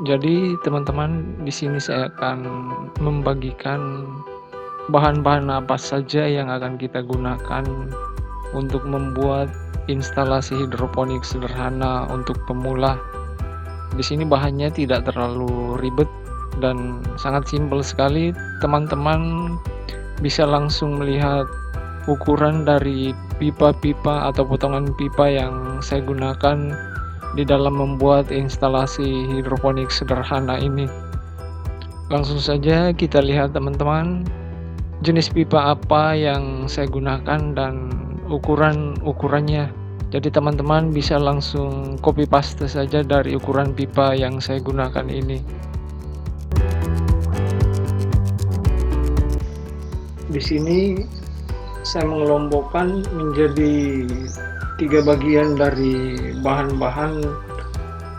Jadi teman-teman, di sini saya akan membagikan bahan-bahan apa saja yang akan kita gunakan untuk membuat instalasi hidroponik sederhana untuk pemula. Di sini bahannya tidak terlalu ribet dan sangat simpel sekali. Teman-teman bisa langsung melihat ukuran dari pipa-pipa atau potongan pipa yang saya gunakan di dalam membuat instalasi hidroponik sederhana ini. Langsung saja kita lihat teman-teman, jenis pipa apa yang saya gunakan dan ukurannya. Jadi teman-teman bisa langsung copy paste saja dari ukuran pipa yang saya gunakan ini. Di sini saya mengelompokkan menjadi 3 bagian dari bahan-bahan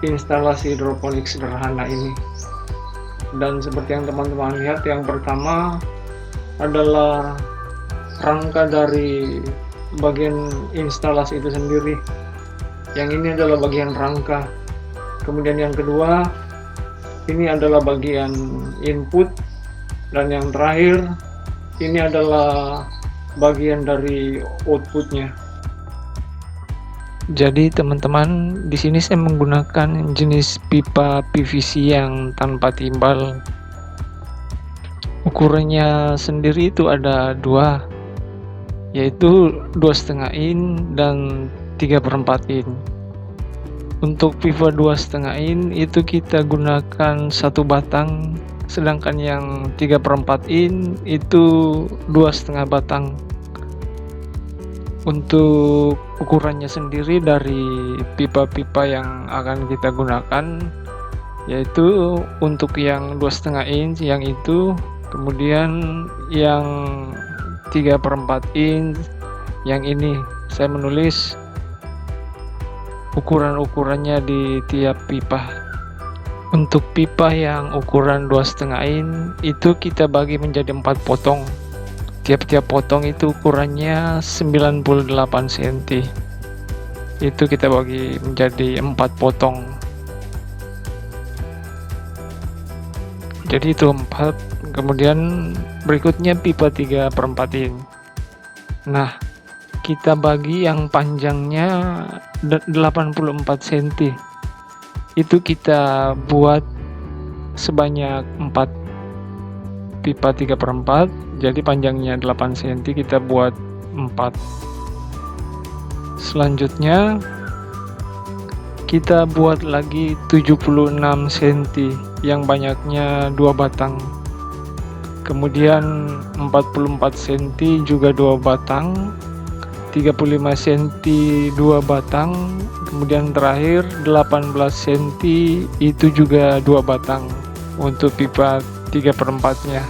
instalasi hidroponik sederhana ini. Dan seperti yang teman-teman lihat, yang pertama adalah rangka dari bagian instalasi itu sendiri. Yang ini adalah bagian rangka. Kemudian yang kedua, ini adalah bagian input. Dan yang terakhir, ini adalah bagian dari outputnya. Jadi teman-teman, di sini saya menggunakan jenis pipa PVC yang tanpa timbal. Ukurannya sendiri itu ada dua, yaitu 2,5 in dan 3/4 in. Untuk pipa 2,5 in itu kita gunakan 1 batang, sedangkan yang 3/4 in itu 2,5 batang. Untuk ukurannya sendiri dari pipa-pipa yang akan kita gunakan, yaitu untuk yang 2,5 inch yang itu, kemudian yang 3/4 inch yang ini. Saya menulis ukuran-ukurannya di tiap pipa. Untuk pipa yang ukuran 2,5 inch itu kita bagi menjadi 4 potong. Tiap-tiap potong itu ukurannya 98 cm. Itu kita bagi menjadi 4 potong. Jadi itu 4. Kemudian berikutnya pipa 3/4 in. Nah, kita bagi yang panjangnya 84 cm. Itu kita buat sebanyak 4 pipa 3/4, jadi panjangnya 8 cm, kita buat 4. Selanjutnya kita buat lagi 76 cm yang banyaknya 2 batang. Kemudian 44 cm juga 2 batang, 35 cm 2 batang, kemudian terakhir 18 cm itu juga 2 batang untuk pipa 3/4 nya.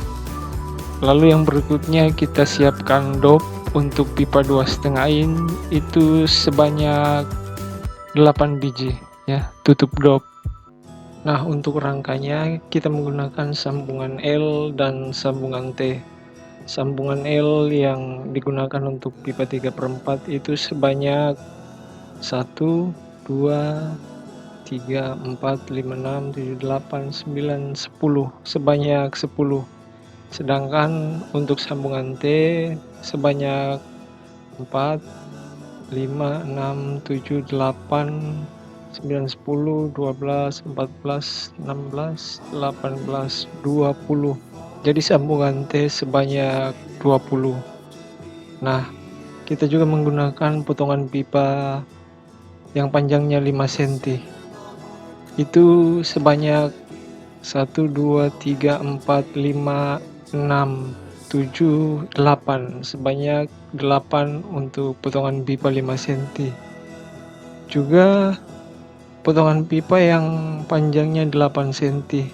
Lalu yang berikutnya kita siapkan dop untuk pipa 2,5 in itu sebanyak 8 biji ya, tutup dop. Nah, untuk rangkanya kita menggunakan sambungan L dan sambungan T. Sambungan L yang digunakan untuk pipa 3/4 itu sebanyak 1, 2, 3, 4, 5, 6, 7, 8, 9, 10, sebanyak 10. Sedangkan untuk sambungan T sebanyak 4, 5, 6, 7, 8, 9, 10, 12, 14, 16, 18, 20. Jadi sambungan T sebanyak 20. Nah, kita juga menggunakan potongan pipa yang panjangnya 5 cm. Itu sebanyak 1, 2, 3, 4, 5, 6, 7, 8, sebanyak 8 untuk potongan pipa 5 cm. Juga potongan pipa yang panjangnya 8 cm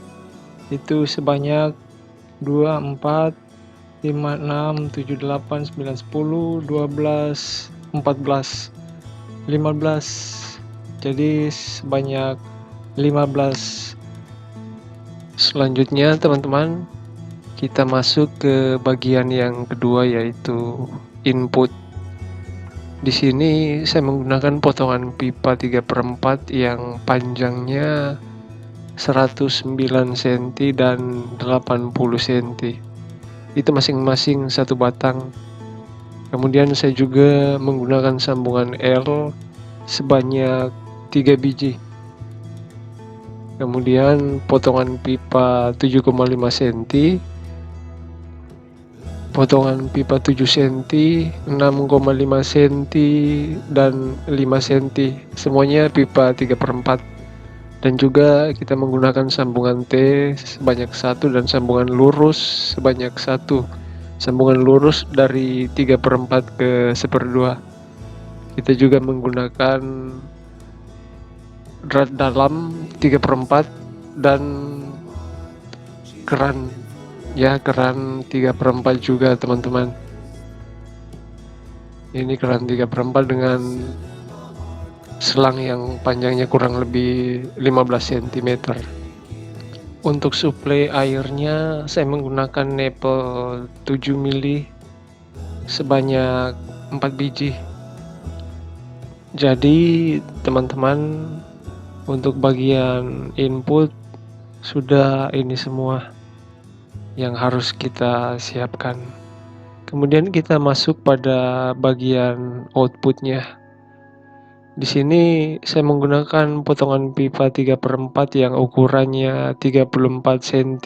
itu sebanyak 2, 4, 5, 6, 7, 8, 9, 10, 12, 14, 15. Jadi sebanyak 15. Selanjutnya teman-teman, kita masuk ke bagian yang kedua, yaitu input. Di sini saya menggunakan potongan pipa 3/4 yang panjangnya 109 cm dan 80 cm. Itu masing-masing satu batang. Kemudian saya juga menggunakan sambungan L sebanyak 3 biji. Kemudian potongan pipa 7,5 cm, potongan pipa 7 cm, 6,5 cm, dan 5 cm. Semuanya pipa 3/4. Dan juga kita menggunakan sambungan T sebanyak 1 dan sambungan lurus sebanyak 1. Sambungan lurus dari 3/4 ke 1/2. Kita juga menggunakan drat dalam 3/4 dan keran, ya, keran 3/4 juga teman-teman. Ini keran 3/4 dengan selang yang panjangnya kurang lebih 15 cm. Untuk suplai airnya saya menggunakan nepel 7 mili sebanyak 4 biji. Jadi teman-teman, untuk bagian input sudah ini semua yang harus kita siapkan. Kemudian kita masuk pada bagian outputnya. Di sini saya menggunakan potongan pipa 3/4 yang ukurannya 34 cm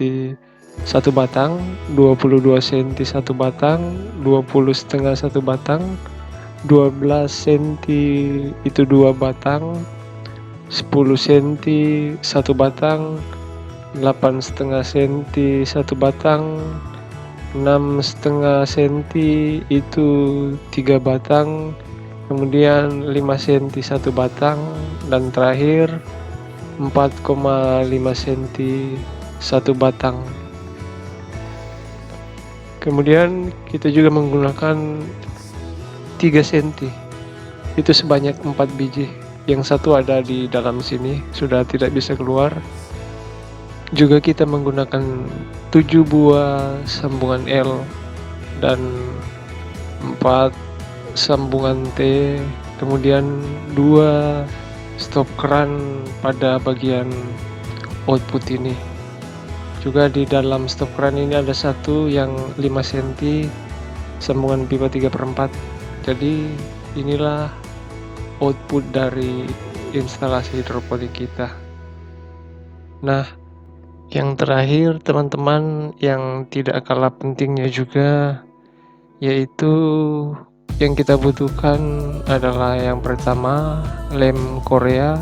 satu batang, 22 cm satu batang, 20,5 satu batang, 12 cm itu 2 batang, 10 cm satu batang, 8,5 cm satu batang, 6,5 cm itu 3 batang, kemudian 5 cm satu batang, dan terakhir 4,5 cm satu batang. Kemudian kita juga menggunakan 3 cm, itu sebanyak 4 biji. Yang satu ada di dalam sini, sudah tidak bisa keluar. Juga kita menggunakan 7 buah sambungan L dan 4 sambungan T, kemudian 2 stop keran pada bagian output ini. Juga di dalam stop keran ini ada satu yang 5 cm sambungan pipa 3/4. Jadi inilah output dari instalasi hidroponik kita. Nah, yang terakhir teman-teman, yang tidak kalah pentingnya juga, yaitu yang kita butuhkan adalah yang pertama lem Korea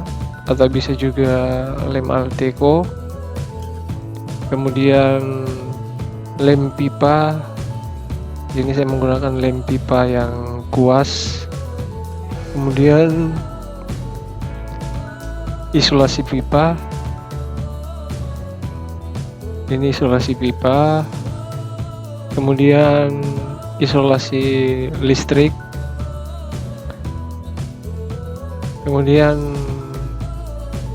atau bisa juga lem Alteco, kemudian lem pipa. Ini saya menggunakan lem pipa yang kuas, kemudian isolasi pipa. Ini isolasi pipa, kemudian isolasi listrik, kemudian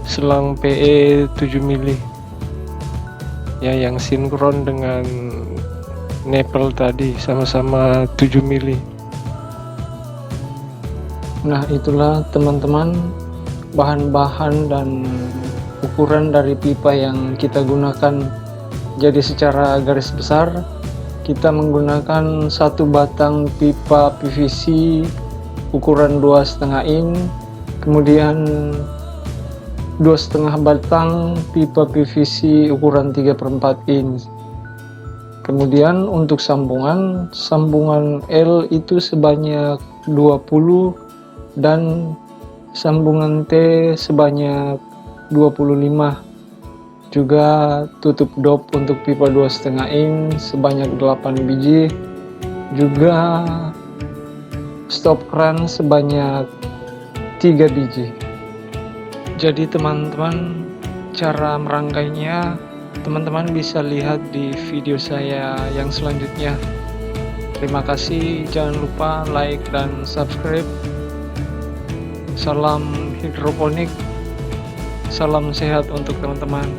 selang PE 7 mili ya, yang sinkron dengan nepel tadi, sama-sama 7 mili. Nah, itulah teman-teman bahan-bahan dan ukuran dari pipa yang kita gunakan. Jadi secara garis besar kita menggunakan satu batang pipa PVC ukuran 2,5 in, kemudian 2,5 batang pipa PVC ukuran 3/4 in. Kemudian untuk sambungan L itu sebanyak 20 dan sambungan T sebanyak 25. Juga tutup dop untuk pipa 2,5 in sebanyak 8 biji. Juga stop keran sebanyak 3 biji. Jadi teman-teman, cara merangkainya teman-teman bisa lihat di video saya yang selanjutnya. Terima kasih, jangan lupa like dan subscribe. Salam hidroponik, salam sehat untuk teman-teman.